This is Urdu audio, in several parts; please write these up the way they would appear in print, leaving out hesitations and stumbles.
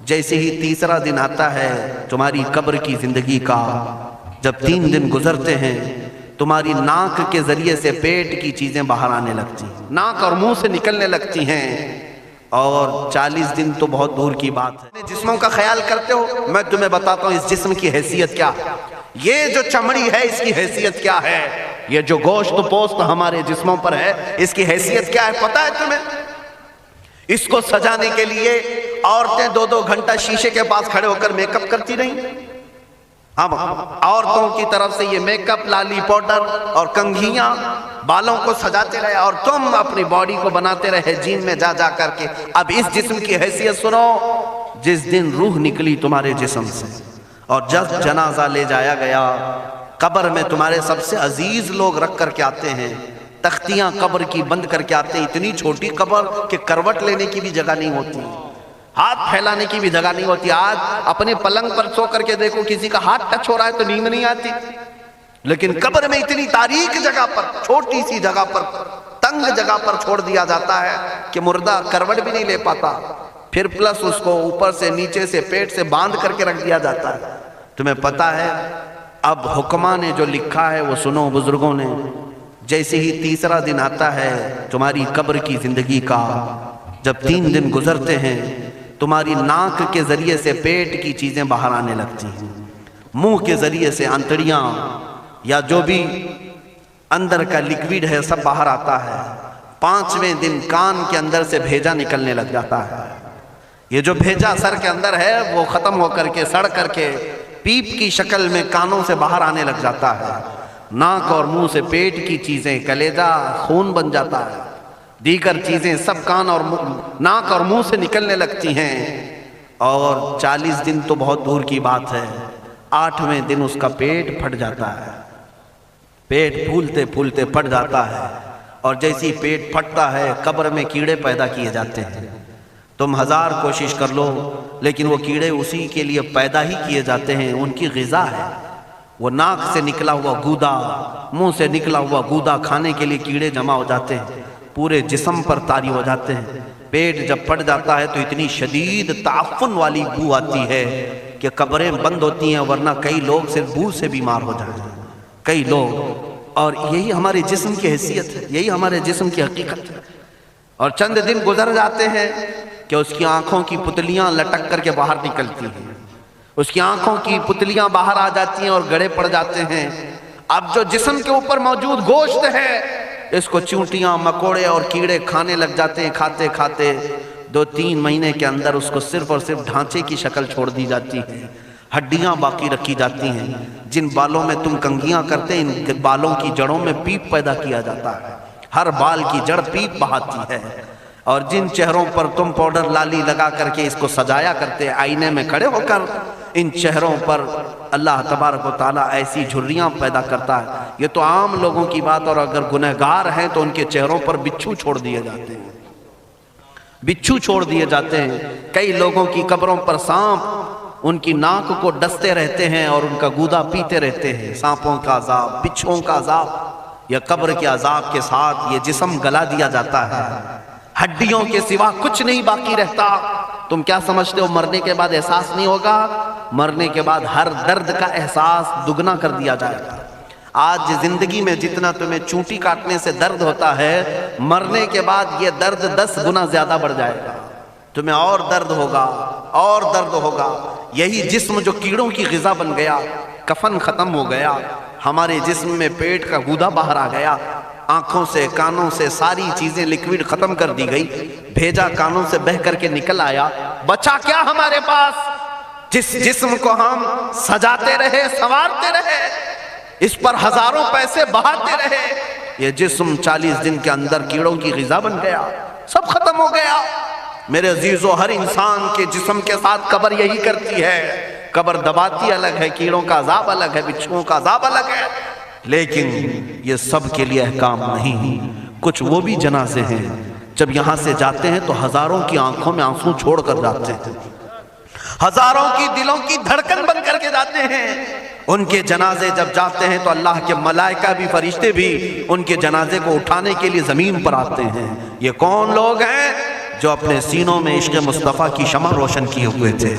جیسے ہی تیسرا دن آتا ہے تمہاری قبر کی زندگی کا، جب 3 دن گزرتے ہیں تمہاری ناک کے ذریعے سے پیٹ کی چیزیں باہر آنے لگتی ہیں، ناک اور منہ سے نکلنے لگتی ہیں، اور 40 دن تو بہت دور کی بات ہے۔ جسموں کا خیال کرتے ہو؟ میں تمہیں بتاتا ہوں اس جسم کی حیثیت کیا ہے۔ یہ جو چمڑی ہے اس کی حیثیت کیا ہے، یہ جو گوشت پوست ہمارے جسموں پر ہے اس کی حیثیت کیا ہے پتہ ہے تمہیں؟ اس کو سجانے کے لیے عورتیں 2-2 گھنٹہ شیشے کے پاس کھڑے ہو کر میک اپ کرتی رہیں۔ اب عورتوں کی طرف سے یہ میک اپ، لالی پاؤڈر اور کنگھیاں بالوں کو سجاتے رہے، اور تم اپنی باڈی کو بناتے رہے جیم میں جا جا کر کے۔ اب اس جسم کی حیثیت سنو، جس دن روح نکلی تمہارے جسم سے اور جب جنازہ لے جایا گیا، قبر میں تمہارے سب سے عزیز لوگ رکھ کر کے آتے ہیں، تختیاں قبر کی بند کر کے آتے ہیں، اتنی چھوٹی قبر کہ کروٹ لینے کی بھی جگہ نہیں ہوتی، ہاتھ پھیلانے کی بھی جگہ نہیں ہوتی۔ آج اپنے پلنگ پر سو کر کے دیکھو کسی کا ہاتھ ٹچ ہو رہا ہے تو نیند نہیں آتی، لیکن قبر میں اتنی تاریک جگہ پر، چھوٹی سی جگہ پر، تنگ جگہ پر چھوڑ دیا جاتا ہے کہ مردہ کروٹ بھی نہیں لے پاتا، پھر پلس اس کو اوپر سے نیچے سے پیٹ سے باندھ کر کے رکھ دیا جاتا ہے۔ تمہیں پتا ہے اب حکماں نے جو لکھا ہے وہ سنو بزرگوں نے، جیسے ہی تیسرا دن آتا ہے تمہاری قبر کی زندگی کا، جب 3 دن گزرتے ہیں تمہاری ناک کے ذریعے سے پیٹ کی چیزیں باہر آنے لگتی ہیں، منہ کے ذریعے سے آنتڑیاں یا جو بھی اندر کا لیکویڈ ہے سب باہر آتا ہے۔ 5ویں دن کان کے اندر سے بھیجا نکلنے لگ جاتا ہے، یہ جو بھیجا سر کے اندر ہے وہ ختم ہو کر کے سڑ کر کے پیپ کی شکل میں کانوں سے باہر آنے لگ جاتا ہے، ناک اور منہ سے پیٹ کی چیزیں، کلیجہ خون بن جاتا ہے، دیگر چیزیں سب کان اور ناک اور منہ سے نکلنے لگتی ہیں، اور 40 دن تو بہت دور کی بات ہے، 8ویں دن اس کا پیٹ پھٹ جاتا ہے، پیٹ پھولتے پھولتے پھٹ جاتا ہے، اور جیسی پیٹ پھٹتا ہے قبر میں کیڑے پیدا کیے جاتے ہیں۔ تم 1000 کوشش کر لو لیکن وہ کیڑے اسی کے لیے پیدا ہی کیے جاتے ہیں، ان کی غذا ہے۔ وہ ناک سے نکلا ہوا گودا، منہ سے نکلا ہوا گودا کھانے کے لیے کیڑے جمع ہو جاتے ہیں، پورے جسم پر طاری ہو جاتے ہیں۔ پیٹ جب پھٹ جاتا ہے تو اتنی شدید تعفن والی بو آتی ہے کہ قبریں بند ہوتی ہیں، ورنہ کئی لوگ صرف بو سے بیمار ہو جاتے ہیں، کئی لوگ۔ اور یہی ہمارے جسم کی حیثیت ہے، یہی ہمارے جسم کی حقیقت ہے۔ اور چند دن گزر جاتے ہیں کہ اس کی آنکھوں کی پتلیاں لٹک کر کے باہر نکلتی ہیں، اس کی آنکھوں کی پتلیاں باہر آ جاتی ہیں اور گڑے پڑ جاتے ہیں۔ اب جو جسم کے اوپر موجود گوشت ہے اس کو چونٹیاں، مکوڑے اور کیڑے کھانے لگ جاتے ہیں، کھاتے کھاتے 2-3 مہینے کے اندر اس کو صرف اور صرف ڈھانچے کی شکل چھوڑ دی جاتی ہے، ہڈیاں باقی رکھی جاتی ہیں۔ جن بالوں میں تم کنگھیاں کرتے ہیں ان بالوں کی جڑوں میں پیپ پیدا کیا جاتا ہے، ہر بال کی جڑ پیپ بہاتی ہے۔ اور جن چہروں پر تم پاؤڈر لالی لگا کر کے اس کو سجایا کرتے آئینے میں کھڑے ہو کر، ان چہروں پر اللہ تبارک و تعالیٰ ایسی جھریاں پیدا کرتا ہے۔ یہ تو عام لوگوں کی بات، اور اگر گنہگار ہیں تو ان کے چہروں پر بچھو چھوڑ دیے جاتے ہیں، بچھو چھوڑ دیے جاتے ہیں۔ کئی لوگوں کی قبروں پر سانپ ان کی ناک کو ڈستے رہتے ہیں اور ان کا گودا پیتے رہتے ہیں۔ سانپوں کا عذاب، بچھوؤں کا عذاب، یا قبر کے عذاب کے ساتھ یہ جسم گلا دیا جاتا ہے، ہڈیوں کے سوا کچھ نہیں باقی رہتا۔ تم کیا سمجھتے ہو مرنے کے بعد احساس نہیں ہوگا؟ مرنے کے بعد ہر درد کا احساس دگنا کر دیا جائے گا۔ آج زندگی میں جتنا تمہیں چونٹی کاٹنے سے درد ہوتا ہے، مرنے کے بعد یہ درد 10 گنا زیادہ بڑھ جائے گا، تمہیں اور درد ہوگا، اور درد ہوگا۔ یہی جسم جو کیڑوں کی غذا بن گیا، کفن ختم ہو گیا، ہمارے جسم میں پیٹ کا گودا باہر آ گیا، آنکھوں سے کانوں سے ساری چیزیں لکوڈ ختم کر دی گئی، بھیجا کانوں سے بہہ کر کے نکل آیا، بچا کیا ہمارے پاس؟ جس جسم کو ہم سجاتے رہے، سنوارتے رہے، اس پر ہزاروں پیسے بہاتے رہے، یہ جسم 40 دن کے اندر کیڑوں کی غذا بن گیا، سب ختم ہو گیا۔ میرے عزیزو، ہر انسان کے جسم کے ساتھ قبر یہی کرتی ہے، قبر دباتی الگ ہے، کیڑوں کا عذاب الگ ہے، بچھوؤں کا عذاب الگ ہے، لیکن یہ سب کے لیے احکام نہیں۔ کچھ وہ بھی جنازے ہیں جب یہاں سے جاتے ہیں تو ہزاروں کی آنکھوں میں آنسو چھوڑ کر جاتے ہیں، ہزاروں کی دلوں کی دھڑکن بن کر کے جاتے ہیں۔ ان کے جنازے جب جاتے ہیں تو اللہ کے ملائکہ بھی، فرشتے بھی ان کے جنازے کو اٹھانے کے لیے زمین پر آتے ہیں۔ یہ کون لوگ ہیں؟ جو اپنے سینوں میں عشق مصطفیٰ کی شمع روشن کیے ہوئے تھے.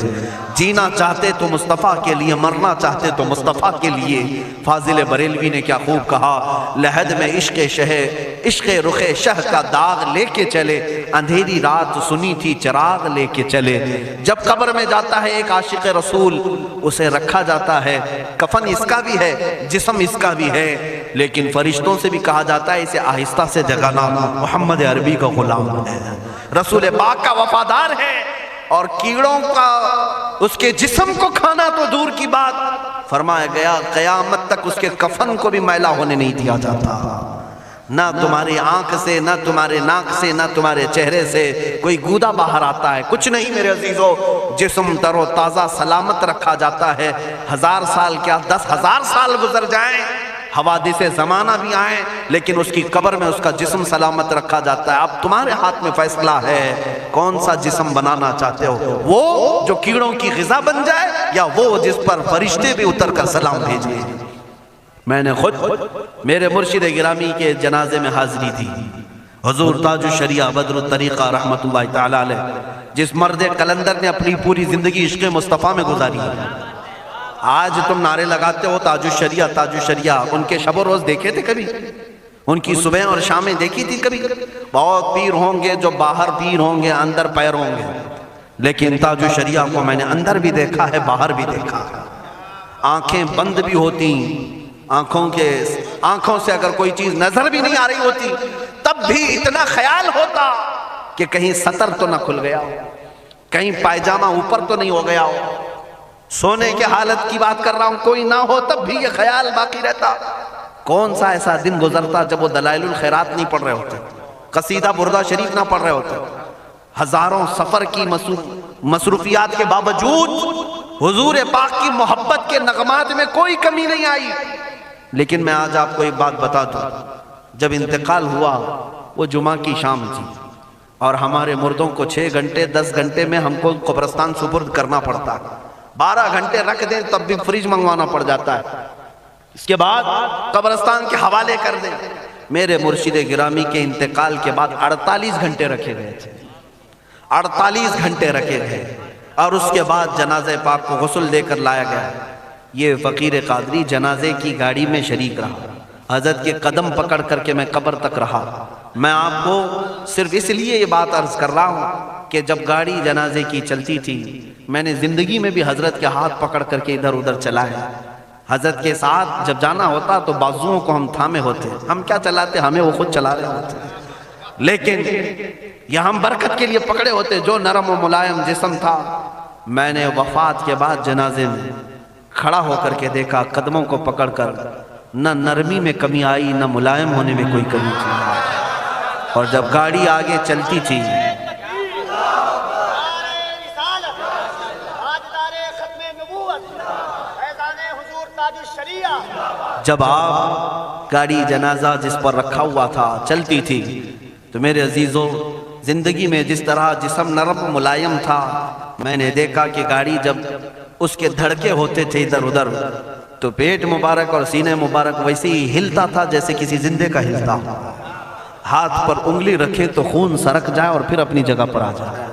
جینا چاہتے تو مصطفیٰ کے لیے، مرنا چاہتے تو مصطفیٰ کے لیے. فاضل بریلوی نے کیا خوب کہا، لحد میں عشق رخ شہ کا داغ لے کے چلے، اندھیری رات سنی تھی چراغ لے کے چلے. جب قبر میں جاتا ہے ایک عاشق رسول، اسے رکھا جاتا ہے، کفن اس کا بھی ہے، جسم اس کا بھی ہے، لیکن فرشتوں سے بھی کہا جاتا ہے اسے آہستہ سے جگانا، محمد عربی کا غلام ہے، رسول پاک کا وفادار ہے. اور کیڑوں کا اس کے جسم کو کھانا تو دور کی بات، فرمایا گیا قیامت تک اس کے کفن کو بھی میلا ہونے نہیں دیا جاتا. نہ تمہاری آنکھ سے، نہ تمہارے ناک سے، نہ تمہارے چہرے سے کوئی گودا باہر آتا ہے، کچھ نہیں میرے عزیزو. جسم تر و تازہ سلامت رکھا جاتا ہے. 1000 سال کیا 10,000 سال گزر جائیں، حوادث زمانہ بھی آئیں، لیکن اس کی قبر میں اس کا جسم سلامت رکھا جاتا ہے. اب تمہارے ہاتھ میں فیصلہ ہے کون سا جسم بنانا چاہتے ہو، وہ جو کیڑوں کی غذا بن جائے، یا وہ جس پر فرشتے بھی اتر کر سلام بھیجیں. میں نے خود میرے مرشد گرامی کے جنازے میں حاضری تھی. حضور تاج الشریعہ بدر الطریقہ رحمت اللہ تعالی علیہ، جس مرد کلندر نے اپنی پوری زندگی عشق مصطفیٰ میں گزاری. آج تم نعرے لگاتے ہو تاج الشریعہ تاج الشریعہ، ان کے شب و روز دیکھے تھے کبھی؟ ان کی صبح اور شامیں دیکھی تھی کبھی؟ بہت پیر ہوں گے جو باہر پیر ہوں گے، اندر پیر ہوں گے، لیکن تاج الشریعہ کو میں نے اندر بھی دیکھا ہے، باہر بھی دیکھا ہے. آنکھیں بند بھی ہوتی، آنکھوں سے اگر کوئی چیز نظر بھی نہیں آ رہی ہوتی، تب بھی اتنا خیال ہوتا کہ کہیں سطر تو نہ کھل گیا ہو، کہیں پائجامہ اوپر تو نہیں ہو گیا ہو. سونے کے حالت کی بات کر رہا ہوں، کوئی نہ ہو تب بھی یہ خیال باقی رہتا. کون سا ایسا دن گزرتا جب وہ دلائل الخیرات نہیں پڑھ رہے ہوتے، قصیدہ بردہ شریف نہ پڑھ رہے ہوتے. ہزاروں سفر کی مصروفیات کے باوجود حضور پاک کی محبت کے نغمات میں کوئی کمی نہیں آئی. لیکن میں آج آپ کو ایک بات بتا دوں، جب انتقال ہوا وہ جمعہ کی شام تھی، اور ہمارے مردوں کو 6 گھنٹے 10 گھنٹے میں ہم کو قبرستان سپرد کرنا پڑتا ہے. 12 گھنٹے رکھ دیں تب بھی فریج منگوانا پڑ جاتا ہے، اس کے بعد قبرستان کے حوالے کر دیں. میرے مرشد گرامی کے انتقال کے بعد 48 گھنٹے رکھے گئے تھے، 48 گھنٹے رکھے گئے، اور اس کے بعد جنازہ پاک کو غسل دے کر لایا گیا. یہ فقیر قادری جنازے کی گاڑی میں شریک رہا، حضرت کے قدم پکڑ کر کے میں قبر تک رہا. میں آپ کو صرف اس لیے یہ بات عرض کر رہا ہوں کہ جب گاڑی جنازے کی چلتی تھی، میں نے زندگی میں بھی حضرت کے ہاتھ پکڑ کر کے ادھر ادھر چلائے. حضرت کے ساتھ جب جانا ہوتا تو بازوؤں کو ہم تھامے ہوتے، ہم کیا چلاتے، ہمیں وہ خود چلا رہے ہوتے، لیکن یہ ہم برکت کے لیے پکڑے ہوتے. جو نرم و ملائم جسم تھا، میں نے وفات کے بعد جنازے میں کھڑا ہو کر کے دیکھا، قدموں کو پکڑ کر، نہ نرمی میں کمی آئی، نہ ملائم ہونے میں کوئی کمی تھی. اور جب گاڑی آگے چلتی تھی، جب آپ گاڑی جنازہ جس پر رکھا ہوا تھا چلتی تھی، تو میرے عزیزو زندگی میں جس طرح جسم نرم ملائم تھا، میں نے دیکھا کہ گاڑی جب اس کے دھڑکے ہوتے تھے ادھر ادھر، تو پیٹ مبارک اور سینے مبارک ویسے ہی ہلتا تھا جیسے کسی زندے کا ہلتا. ہاتھ پر انگلی رکھے تو خون سرک جائے اور پھر اپنی جگہ پر آ جائے.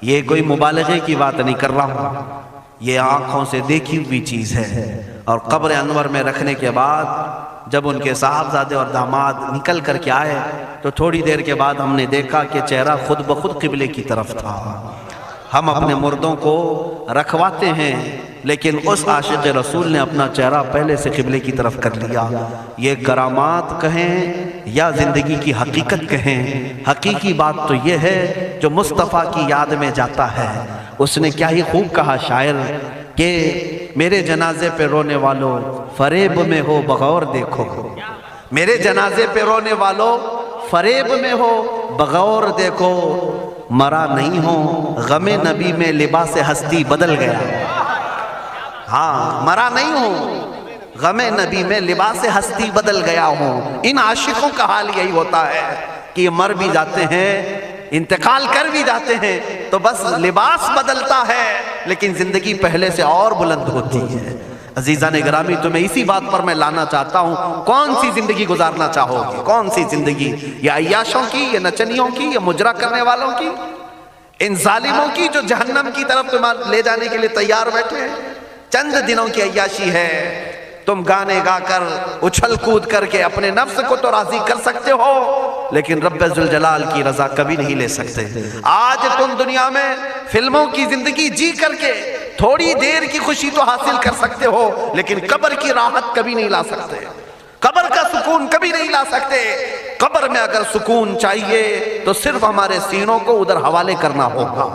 یہ کوئی مبالغے کی بات نہیں کر رہا ہوں، یہ آنکھوں سے دیکھی ہوئی چیز ہے. اور قبر انور میں رکھنے کے بعد جب ان کے صاحبزادے اور داماد نکل کر کے آئے، تو تھوڑی دیر کے بعد ہم نے دیکھا کہ چہرہ خود بخود قبلے کی طرف تھا. ہم اپنے مردوں کو رکھواتے ہیں، لیکن اس عاشق رسول نے اپنا چہرہ پہلے سے قبلے کی طرف کر لیا. یہ کرامات کہیں یا زندگی کی حقیقت کہیں، حقیقی بات تو یہ ہے جو مصطفیٰ کی یاد میں جاتا ہے. اس نے کیا ہی خوب کہا شاعر کہ میرے جنازے پہ رونے والوں فریب میں ہو بغور دیکھو، میرے جنازے پہ رونے والوں فریب میں ہو بغور دیکھو، مرا نہیں ہوں غم نبی میں لباس ہستی بدل گیا. ہاں، مرا نہیں ہوں غم نبی میں لباس ہستی بدل گیا ہوں. ان عاشقوں کا حال یہی ہوتا ہے کہ یہ مر بھی جاتے ہیں، انتقال کر بھی جاتے ہیں، تو بس لباس بدلتا ہے، لیکن زندگی پہلے سے اور بلند ہوتی ہے. عزیزان گرامی تمہیں اسی بات پر میں لانا چاہتا ہوں، کون سی زندگی گزارنا چاہو گے؟ کون سی زندگی؟ یا عیاشوں کی، یا نچنیوں کی، یا مجرا کرنے والوں کی، ان ظالموں کی جو جہنم کی طرف تمہیں لے جانے کے لیے تیار بیٹھے ہیں؟ چند دنوں کی عیاشی ہے، تم گانے گا کر اچھل کود کر کے اپنے نفس کو تو راضی کر سکتے ہو، لیکن رب ذوالجلال کی رضا کبھی نہیں لے سکتے۔ آج تم دنیا میں فلموں کی زندگی جی کر کے تھوڑی دیر کی خوشی تو حاصل کر سکتے ہو، لیکن قبر کی راحت کبھی نہیں لا سکتے، قبر کا سکون کبھی نہیں لا سکتے۔ قبر میں اگر سکون چاہیے تو صرف ہمارے سینوں کو ادھر حوالے کرنا ہوگا،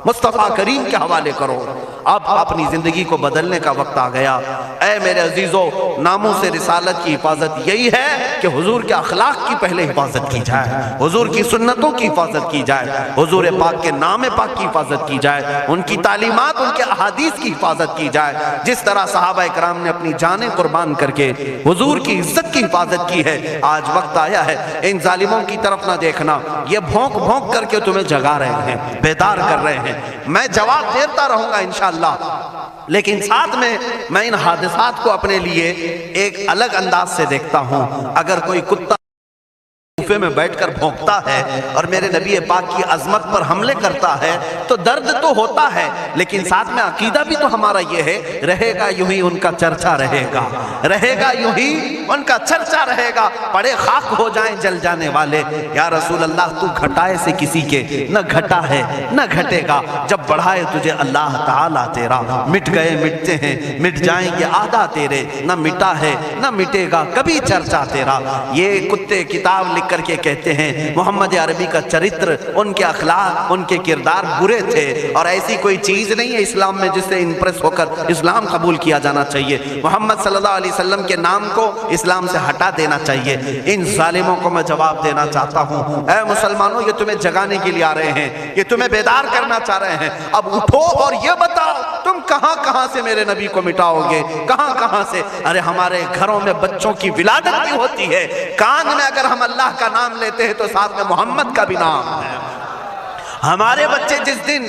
مصطفیٰ کریم کے حوالے کرو۔ اب اپنی زندگی کو بدلنے کا وقت آ گیا۔ اے میرے عزیزو، ناموس رسالت کی حفاظت یہی ہے کہ حضور کے اخلاق کی پہلے حفاظت کی جائے، حضور کی سنتوں کی حفاظت کی جائے، حضور پاک کے نام پاک کی حفاظت کی جائے، ان کی تعلیمات، ان کے احادیث کی حفاظت کی جائے۔ جس طرح صحابہ کرام نے اپنی جانیں قربان کر کے حضور کی عزت کی حفاظت کی ہے، آج وقت آیا ہے ان ظالموں کی طرف نہ دیکھنا، یہ بھونک بھونک کر کے تمہیں جگا رہے ہیں، بیدار کر رہے ہیں۔ میں جواب دیتا رہوں گا انشاءاللہ، لیکن ساتھ میں ان حادثات کو اپنے لیے ایک الگ انداز سے دیکھتا ہوں۔ اگر کوئی کتا کوفے میں بیٹھ کر بھونکتا ہے اور میرے نبی پاک کی عظمت پر حملے کرتا ہے تو درد تو ہوتا ہے، لیکن ساتھ میں عقیدہ بھی تو ہمارا یہ ہے، رہے گا یوں ہی ان کا چرچا رہے گا، رہے گا یوں ہی ان کا چرچا رہے گا، پڑے خاک ہو جائیں جل جانے والے۔ یا رسول اللہ تو گھٹائے سے کسی کے نہ گھٹا ہے نہ گھٹے گا، جب بڑھائے تجھے اللہ تعالیٰ تیرا، مٹ گئے مٹتے ہیں مٹ جائیں گے آدھا تیرے، نہ مٹا ہے نہ مٹے گا کبھی چرچا تیرا۔ یہ کتے کتاب لکھ کر کے کہتے ہیں محمد عربی کا چرتر، ان کے اخلاق، ان کے کردار برے تھے، اور ایسی کوئی چیز نہیں ہے اسلام میں جس سے امپریس ہو کر اسلام قبول کیا جانا چاہیے۔ محمد صلی اللہ علیہ وسلم کے نام کو اسلام سے ہٹا دینا چاہیے۔ ان ظالموں کو میں جواب دینا چاہتا ہوں، اے مسلمانوں، یہ تمہیں جگانے کے لیے آ رہے ہیں، یہ تمہیں بیدار کرنا چاہ رہے ہیں۔ اب اٹھو اور یہ بتاؤ تم کہاں کہاں سے میرے نبی کو مٹاؤ گے، کہاں کہاں سے؟ ارے ہمارے گھروں میں بچوں کی ولادت بھی ہوتی ہے، کان میں اگر ہم اللہ کا نام لیتے ہیں تو ساتھ میں محمد کا بھی نام ہے۔ ہمارے بچے جس دن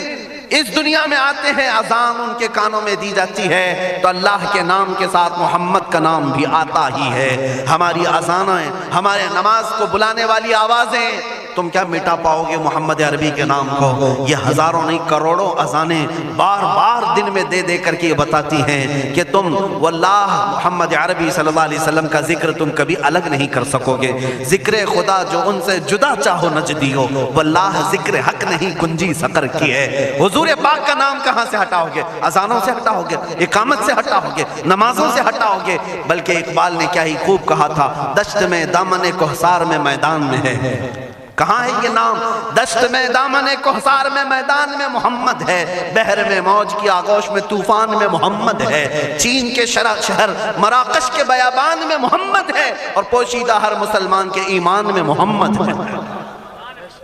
اس دنیا میں آتے ہیں، اذان ان کے کانوں میں دی جاتی ہے تو اللہ کے نام کے ساتھ محمد کا نام بھی آتا ہی ہے۔ ہماری اذانیں، ہمارے نماز کو بلانے والی آوازیں، تم کیا مٹا پاؤ گے محمد عربی کے نام کو؟ یہ ہزاروں نہیں کروڑوں اذانیں بار بار دن میں دے دے کر کے یہ بتاتی ہیں کہ تم واللہ محمد عربی صلی اللہ علیہ وسلم کا ذکر تم کبھی الگ نہیں کر سکو گے۔ ذکر خدا جو ان سے جدا چاہو نجدی ہو، واللہ ذکر حق نہیں کنجی سقر کی ہے۔ حضور پاک کا نام کہاں سے ہٹاؤ گے؟ اذانوں سے ہٹاؤ گے، اقامت سے ہٹاؤ گے، نمازوں سے ہٹاؤ گے؟ بلکہ اقبال نے کیا ہی خوب کہا تھا، دشت میں دامن کوہسار میں میدان میں ہے۔ کہاں ہے یہ نام؟ دشت میں دامن کوہسار میں میدان میں محمد ہے، بحر میں موج کی آغوش میں طوفان میں محمد ہے، چین کے شہر مراکش کے بیابان میں محمد ہے، اور پوشیدہ ہر مسلمان کے ایمان میں محمد ہے۔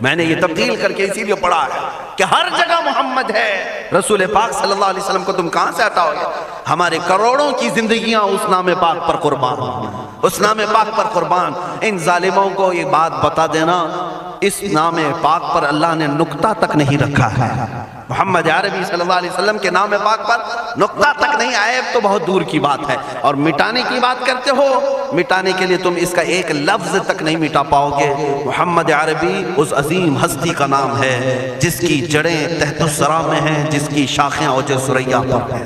میں نے یہ تبدیل کر کے اسی لیے پڑھا ہے کہ ہر جگہ محمد ہے۔ رسول پاک صلی اللہ علیہ وسلم کو تم کہاں سے ہٹاؤ گے؟ ہمارے کروڑوں کی زندگیاں اس نام پاک پر قربان، اس نام پاک پر قربان۔ ان ظالموں کو یہ بات بتا دینا، اس نام پاک پر اللہ نے نقطہ تک نہیں رکھا ہے۔ محمد عربی صلی اللہ علیہ وسلم کے نام پاک پر نقطہ تک نہیں، عیب تو بہت دور کی بات ہے۔ اور مٹانے کی بات کرتے ہو، مٹانے کے لیے تم اس کا ایک لفظ تک نہیں مٹا پاؤ گے۔ محمد عربی اس عظیم ہستی کا نام ہے جس کی جڑیں تحت الثری میں ہیں، جس کی شاخیں اوج ثریا پر ہیں۔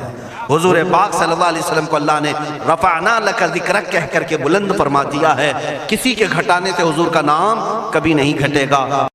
حضور پاک صلی اللہ علیہ وسلم کو اللہ نے رفعنا لک ذکرک کہہ کر کے بلند فرما دیا ہے۔ کسی کے گھٹانے سے حضور کا نام کبھی نہیں گھٹے گا۔